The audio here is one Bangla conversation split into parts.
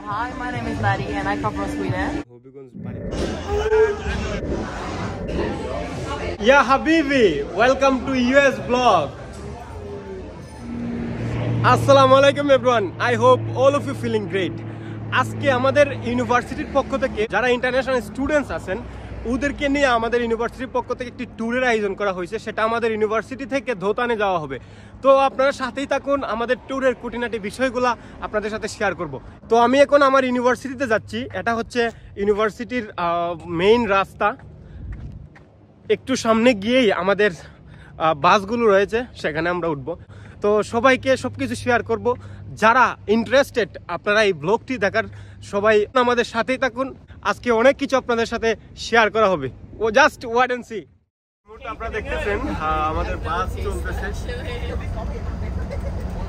Hi, my name is Maddie and I come from Sweden. Yeah, Habibi, welcome to US vlog. Assalamu alaikum everyone. I hope all of you feeling great. আজকে আমাদের ইউনিভার্সিটির পক্ষ থেকে যারা ইন্টারন্যাশনাল স্টুডেন্টস আছেন ওদেরকে নিয়ে আমাদের ইউনিভার্সিটির পক্ষ থেকে একটি ট্যুরের আয়োজন করা হয়েছে। সেটা আমাদের ইউনিভার্সিটি থেকে ধোতানে যাওয়া হবে। তো আপনারা সাথেই থাকুন, আমাদের ট্যুরের খুঁটিনাটি বিষয়গুলো আপনাদের সাথে শেয়ার করব। তো আমি এখন আমার ইউনিভার্সিটিতে যাচ্ছি। এটা হচ্ছে ইউনিভার্সিটির মেইন রাস্তা। একটু সামনে গিয়েই আমাদের বাসগুলো রয়েছে, সেখানে আমরা উঠবো। তো সবাইকে সবকিছু শেয়ার করব। যারা ইন্টারেস্টেড আপনারা এই ব্লগটি দেখার সবাই আমাদের সাথেই থাকুন। আজকে অনেক কিছু আপনাদের সাথে শেয়ার করা হবে। ও জাস্ট ওয়েট এন্ড সি। আপনারা দেখতেছেন আমাদের বাস চলতেছে।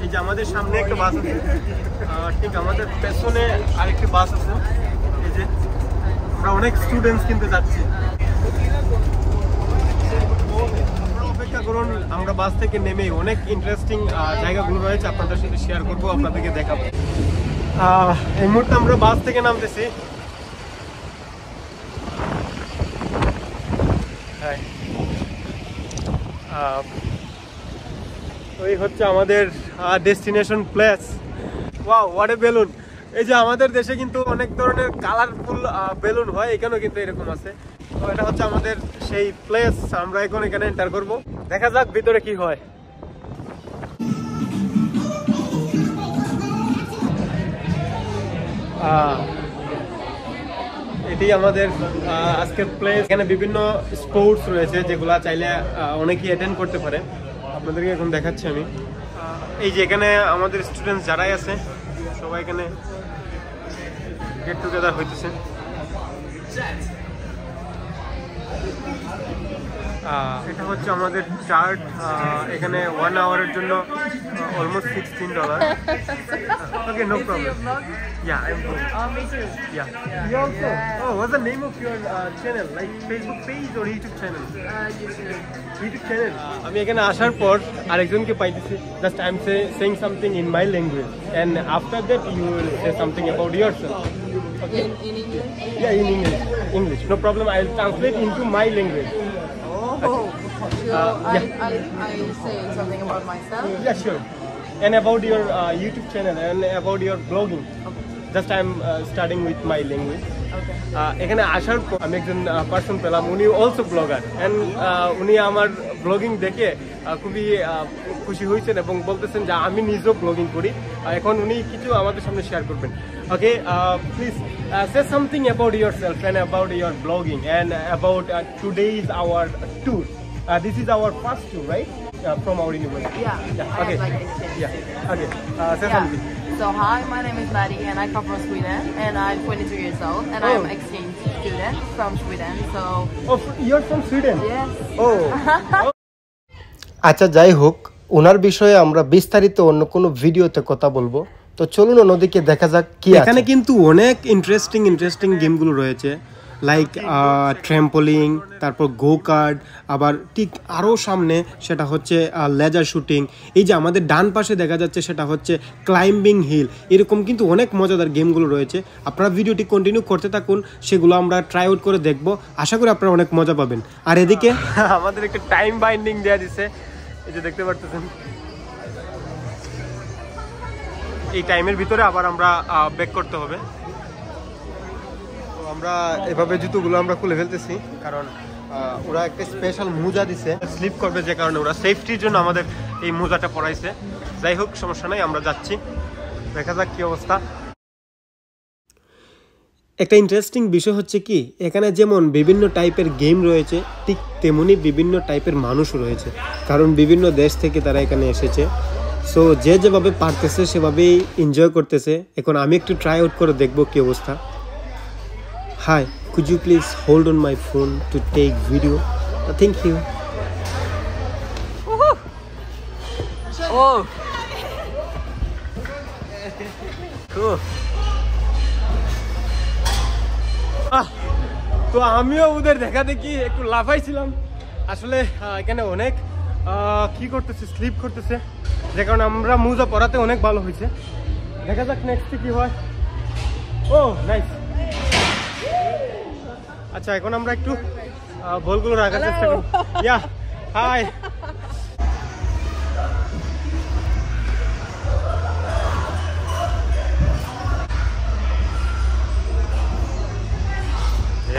এই যে আমাদের সামনে একটা বাস আছে, ঠিক আমাদের পেছনে আরেকটি বাস আছে। এই যে আমরা অনেক স্টুডেন্টস কিন্তু যাচ্ছি। অপেক্ষা করুন, আমরা বাস থেকে নেমে অনেক ইন্টারেস্টিং জায়গাগুলো রয়েছে আপনাদের সাথে শেয়ার করবো, আপনাদেরকে দেখাবো। এই মুহূর্তে আমরা বাস থেকে নামতেছি। ওই হচ্ছে আমাদের destination place. Wow, what a balloon! এই যে আমাদের দেশে কিন্তু অনেক ধরনের কালারফুল বেলুন হয়, এখানেও কিন্তু এরকম আছে। তো এটা হচ্ছে আমাদের সেই প্লেস। আমরা এখন এখানে এন্টার করব, দেখা যাক ভিতরে কি হয়। এটি আমাদের আজকের প্লেস। এখানে বিভিন্ন স্পোর্টস রয়েছে যেগুলা চাইলে অনেকেই অ্যাটেন্ড করতে পারে। আপনাদেরকে এখন দেখাচ্ছি আমি। এই যে এখানে আমাদের স্টুডেন্টস যারাই আছে সবাই এখানে গেট টুগেদার হইতেছে। এটা হচ্ছে আমাদের চার্ট। এখানে 1 আওয়ারের জন্য almost $16। Okay, no problem. Yeah, I'm good. Me too. Yeah. You also? Oh, what's the name of your channel? Like Facebook page or YouTube channel? YouTube channel. আমি এখানে আসার পর আরেকজনকে পাইতেছি। Just I'm saying something in my language, and after that you will say something about yourself. Okay? In English? Yeah, in English. English. No problem. I'll translate into my language. Oh. Yeah. I say something about myself? Yeah, sure. And about your YouTube channel and about your blogging. Okay. Just I'm starting with my language. Okay. এখানে আসার পর আমি একজন পার্সন পেলাম, উনি অলসো ব্লগার। অ্যান্ড উনি আমার ব্লগিং দেখে খুবই খুশি হয়েছেন এবং বলতেছেন যে আমি নিজেও ব্লগিং করি। এখন উনি কিছু আমাদের সামনে শেয়ার করবেন। ওকে, please say something about yourself and about your blogging and about today's our tour. This is our first tour, right? From our university. Yeah. Okay. Yeah. Okay. Say something. So hi, my name is Maddie and I come from Sweden and I'm 22 years old and I'm an exchange student from Sweden. So you're from Sweden? Yes. Oh. আচ্ছা, যাই হোক, ওনার বিষয়ে আমরা বিস্তারিত অন্য কোনো ভিডিওতে কথা বলবো। তো চলুন অন্যদিকে দেখা যাক কি আছে। এখানে কিন্তু অনেক ইন্টারেস্টিং গেমগুলো রয়েছে, লাইক ট্র্যাম্পোলিং, তারপর গো কার্ড, আবার ঠিক আরও সামনে সেটা হচ্ছে লেজার শুটিং। এই যে আমাদের ডান পাশে দেখা যাচ্ছে সেটা হচ্ছে ক্লাইম্বিং হিল। এরকম কিন্তু অনেক মজাদার গেমগুলো রয়েছে। আপনারা ভিডিওটি কন্টিনিউ করতে থাকুন, সেগুলো আমরা ট্রাই আউট করে দেখবো। আশা করি আপনারা অনেক মজা পাবেন। আর এদিকে আমাদের একটা টাইম বাইন্ডিং দেওয়া দিছে, এই যে দেখতে পারতেছেন। এই টাইমের ভিতরে আবার আমরা ব্যাক করতে হবে। তো আমরা এভাবে জুতোগুলো আমরা খুলে ফেলতেছি, কারণ ওরা একটা স্পেশাল মোজা দিছে, স্লিপ করবে, যে কারণে ওরা সেফটির জন্য আমাদের এই মোজাটা পরাইছে। যাই হোক, সমস্যা নাই, আমরা যাচ্ছি, দেখা যাক কি অবস্থা। একটা ইন্টারেস্টিং বিষয় হচ্ছে কি, এখানে যেমন বিভিন্ন টাইপের গেম রয়েছে, ঠিক তেমনি বিভিন্ন টাইপের মানুষও রয়েছে, কারণ বিভিন্ন দেশ থেকে তারা এখানে এসেছে। সো যে যেভাবে পারতেছে সেভাবেই এনজয় করতেছে। এখন আমি একটু ট্রাই আউট করে দেখবো কি অবস্থা। Hi, could you please hold on my phone to take video? Thank you. তো আমিও ওদের দেখা দেখি একটু লাফাইছিলাম। আসলে এখানে অনেক কি করতেছে, স্লিপ করতেছে, যে কারণে আমরা মোজা পরাতে অনেক ভালো হয়েছে। দেখা যাক নেক্সটে কি হয়। Oh nice. আচ্ছা এখন আমরা একটু বলগুলো রাখার চেষ্টা করি। Yeah hi.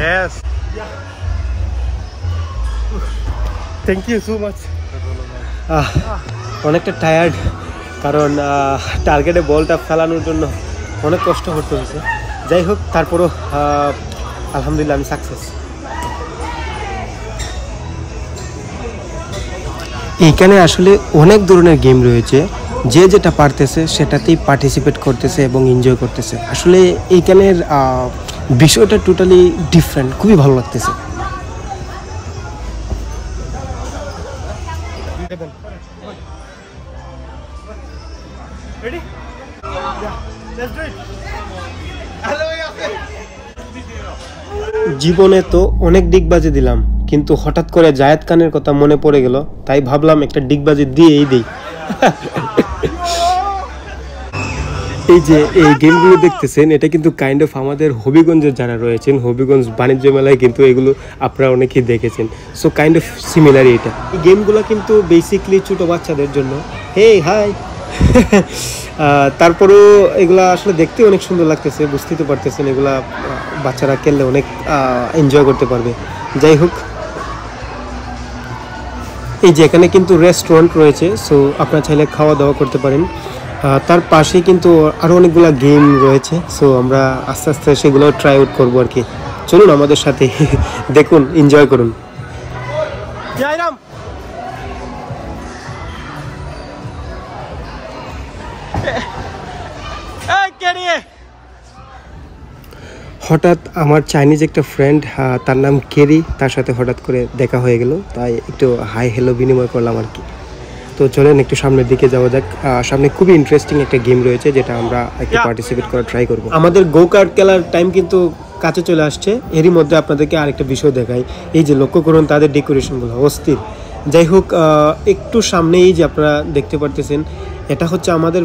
Yes. Thank you so much. অনেকটা টায়ার্ড, কারণ টার্গেটে বলটা ফেলানোর জন্য অনেক কষ্ট করতে হয়েছে। যাই হোক, তারপরও আলহামদুলিল্লাহ আমি সাকসেস। এইখানে আসলে অনেক ধরনের গেম রয়েছে, যে যেটা পারতেছে সেটাতেই পার্টিসিপেট করতেছে এবং এনজয় করতেছে। আসলে এইখানের বিষয়টা টোটালি ডিফারেন্ট, খুবই ভালো লাগতেছে। Ready? Yeah. Let's do it. জীবনে তো অনেক ডিগবাজি দিলাম, কিন্তু হঠাৎ করে জায়েদ খানের কথা মনে পড়ে গেল, তাই ভাবলাম একটা ডিগবাজি দিয়েই দিই। এই যে এই গেমগুলো দেখতেছেন, এটা কিন্তু কাইন্ড অফ আমাদের হবিগঞ্জের যারা রয়েছেন, হবিগঞ্জ বাণিজ্য মেলায় কিন্তু এগুলো আপনারা অনেকেই দেখেছেন। সো কাইন্ড অফ সিমিলার এটা। এই গেমগুলো কিন্তু বেসিকলি ছোটো বাচ্চাদের জন্য। হে হাই। তারপরেও এগুলা আসলে দেখতে অনেক সুন্দর লাগতেছে, বুঝতেই তো পারতেছেন এগুলা বাচ্চারা খেললে অনেক এনজয় করতে পারবে। যাই হোক, এই যে এখানে কিন্তু রেস্টুরেন্ট রয়েছে, সো আপনারা চাইলে খাওয়া দাওয়া করতে পারেন। তার পাশে কিন্তু আরও অনেকগুলো গেম রয়েছে, সো আমরা আস্তে আস্তে সেগুলো ট্রাই আউট করবো আর কি। চলুন আমাদের সাথে, দেখুন, এনজয় করুন। জয়রাম। হঠাৎ আমার চাইনিজ একটা ফ্রেন্ড, তার নাম কেরি, তার সাথে হঠাৎ করে দেখা হয়ে গেল, তাই একটু হাই হ্যালো বিনিময় করলাম আর কি। তো চলেন একটু সামনের দিকে যাওয়া যাক। সামনে খুবই ইন্টারেস্টিং একটা গেম রয়েছে, যেটা আমরা একটু পার্টিসিপেট করার ট্রাই করব। আমাদের গো কার্ট খেলার টাইম কিন্তু কাছে চলে আসছে। এরই মধ্যে আপনাদেরকে আরেকটা বিষয় দেখাই। এই যে লক্ষ্য করুন তাদের ডেকোরেশনগুলো অস্থির। যাই হোক, একটু সামনেই যে আপনারা দেখতে পারতেছেন, এটা হচ্ছে আমাদের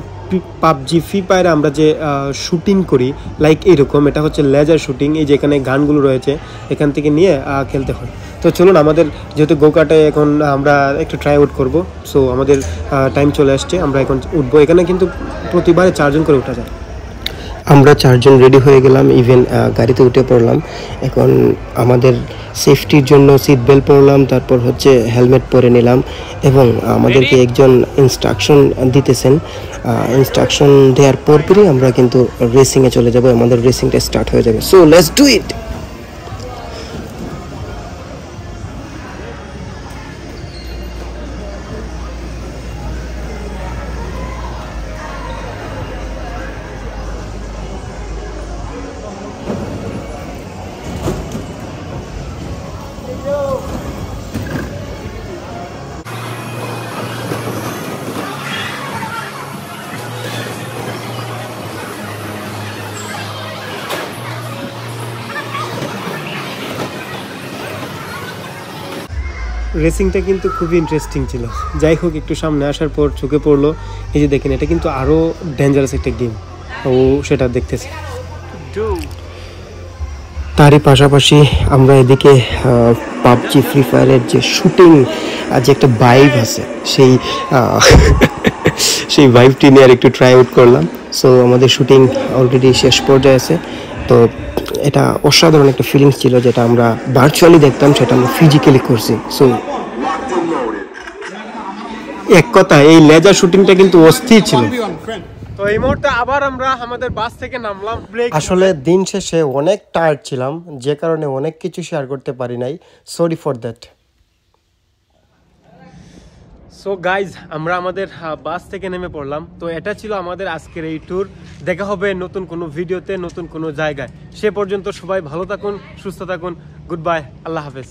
পাবজি ফ্রি ফায়ারে আমরা যে শুটিং করি, লাইক এইরকম। এটা হচ্ছে লেজার শুটিং। এই যে এখানে গানগুলো রয়েছে, এখান থেকে নিয়ে খেলতে হয়। তো চলুন, আমাদের যেহেতু গোকার্টে এখন আমরা একটু ট্রাই আউট করবো, সো আমাদের টাইম চলে আসছে, আমরা এখন উঠবো। এখানে কিন্তু প্রতিবারে 4 জন করে ওঠা যায়। আমরা 4 জন রেডি হয়ে গেলাম, ইভেন গাড়িতে উঠে পড়লাম। এখন আমাদের সেফটির জন্য সিট বেল্ট পরলাম, তারপর হচ্ছে হেলমেট পরে নিলাম, এবং আমাদেরকে একজন ইনস্ট্রাকশন দিতেছেন। ইনস্ট্রাকশন দেওয়ার পরপরই আমরা কিন্তু রেসিংয়ে চলে যাব, আমাদের রেসিংটা স্টার্ট হয়ে যাবে। So let's do it. রেসিংটা কিন্তু খুবই ইন্টারেস্টিং ছিল। যাই হোক, একটু সামনে আসার পর চোখে পড়লো, এই যে দেখেন, এটা কিন্তু আরও ডেঞ্জারাস একটা গেম, ও সেটা দেখতেছে। তারই পাশাপাশি আমরা এদিকে পাবজি ফ্রি ফায়ারের যে শুটিং যে একটা ভাইব আছে, সেই ভাইবটি নিয়ে আর একটু ট্রাই আউট করলাম। সো আমাদের শুটিং অলরেডি শেষ পর্যায়ে আছে। তো এটা অসাধারণ একটা ফিলিংস ছিল, যেটা আমরা ভার্চুয়ালি দেখতাম, সেটা আমরা ফিজিক্যালি করছি। সো এক কথা, এই লেজার শুটিংটা কিন্তু অস্থির ছিল। তো এই মুহূর্তে আবার আমরা আমাদের বাস থেকে নামলাম। আসলে দিন শেষে অনেক টায়ার্ড ছিলাম, যে কারণে অনেক কিছু শেয়ার করতে পারি নাই, sorry for that. So guys, আমরা আমাদের বাস থেকে নেমে পড়লাম। তো এটা ছিল আমাদের আজকের এই ট্যুর। দেখা হবে নতুন কোনো ভিডিওতে, নতুন কোনো জায়গায়। সে পর্যন্ত সবাই ভালো থাকুন, সুস্থ থাকুন। গুড বাই, আল্লাহ হাফেজ।